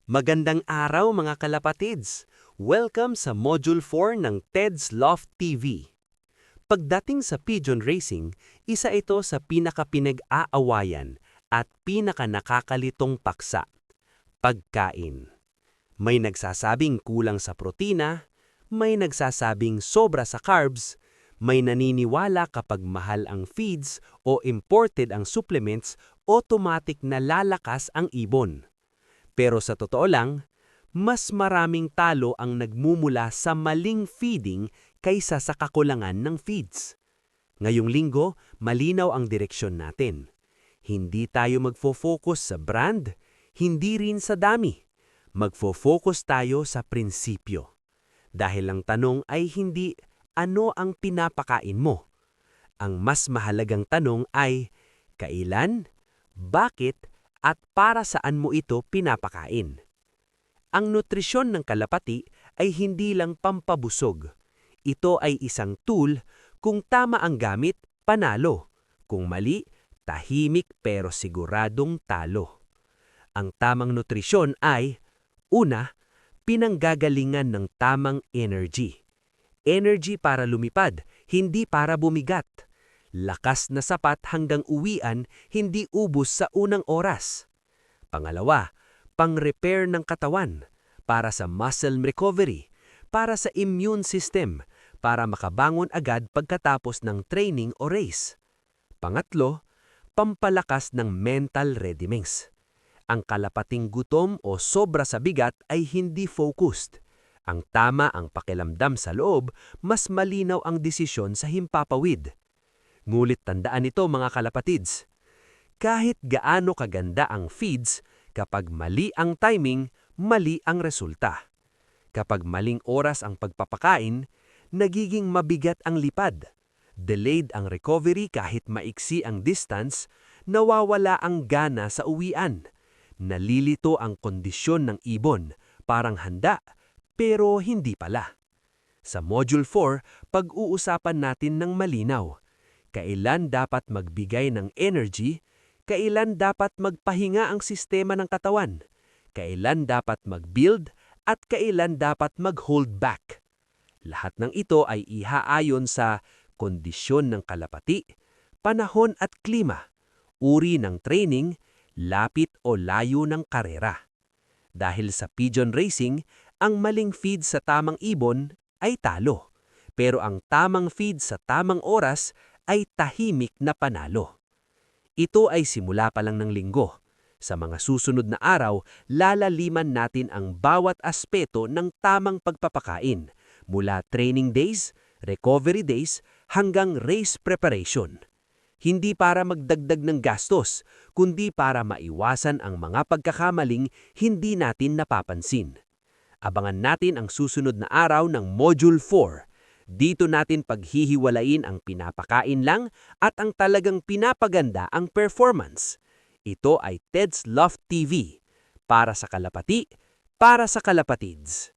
Magandang araw mga kalapatids! Welcome sa Module 4 ng Ted's Loft TV. Pagdating sa pigeon racing, isa ito sa pinakapinag-aawayan at pinakanakakalitong paksa, pagkain. May nagsasabing kulang sa protina, may nagsasabing sobra sa carbs, may naniniwala kapag mahal ang feeds o imported ang supplements, automatic na lalakas ang ibon. Pero sa totoo lang, mas maraming talo ang nagmumula sa maling feeding kaysa sa kakulangan ng feeds. Ngayong linggo, malinaw ang direksyon natin. Hindi tayo magfo-focus sa brand, hindi rin sa dami. Magfo-focus tayo sa prinsipyo. Dahil ang tanong ay hindi ano ang pinapakain mo. Ang mas mahalagang tanong ay kailan, bakit, at para saan mo ito pinapakain. Ang nutrisyon ng kalapati ay hindi lang pampabusog. Ito ay isang tool, kung tama ang gamit, panalo. Kung mali, tahimik pero siguradong talo. Ang tamang nutrisyon ay, una, pinanggagalingan ng tamang energy. Energy para lumipad, hindi para bumigat. Lakas na sapat hanggang uwian, hindi ubos sa unang oras. Pangalawa, pang-repair ng katawan, para sa muscle recovery, para sa immune system, para makabangon agad pagkatapos ng training o race. Pangatlo, pampalakas ng mental readiness. Ang kalapating gutom o sobra sa bigat ay hindi focused. Ang tama ang pakiramdam sa loob, mas malinaw ang desisyon sa himpapawid. Ngulit tandaan ito mga kalapatids. Kahit gaano kaganda ang feeds, kapag mali ang timing, mali ang resulta. Kapag maling oras ang pagpapakain, nagiging mabigat ang lipad. Delayed ang recovery kahit maiksi ang distance, nawawala ang gana sa uwian. Nalilito ang kondisyon ng ibon, parang handa, pero hindi pala. Sa Module 4, pag-uusapan natin ng malinaw. Kailan dapat magbigay ng energy, kailan dapat magpahinga ang sistema ng katawan, kailan dapat mag-build, at kailan dapat mag-hold back. Lahat ng ito ay ihaayon sa kondisyon ng kalapati, panahon at klima, uri ng training, lapit o layo ng karera. Dahil sa pigeon racing, ang maling feed sa tamang ibon ay talo, pero ang tamang feed sa tamang oras ay tahimik na panalo. Ito ay simula pa lang ng linggo. Sa mga susunod na araw, lalaliman natin ang bawat aspeto ng tamang pagpapakain, mula training days, recovery days, hanggang race preparation. Hindi para magdagdag ng gastos, kundi para maiwasan ang mga pagkakamaling hindi natin napapansin. Abangan natin ang susunod na araw ng Module 4. Dito natin paghihiwalain ang pinapakain lang at ang talagang pinapaganda ang performance. Ito ay Ted's Loft TV. Para sa kalapati, para sa kalapatids.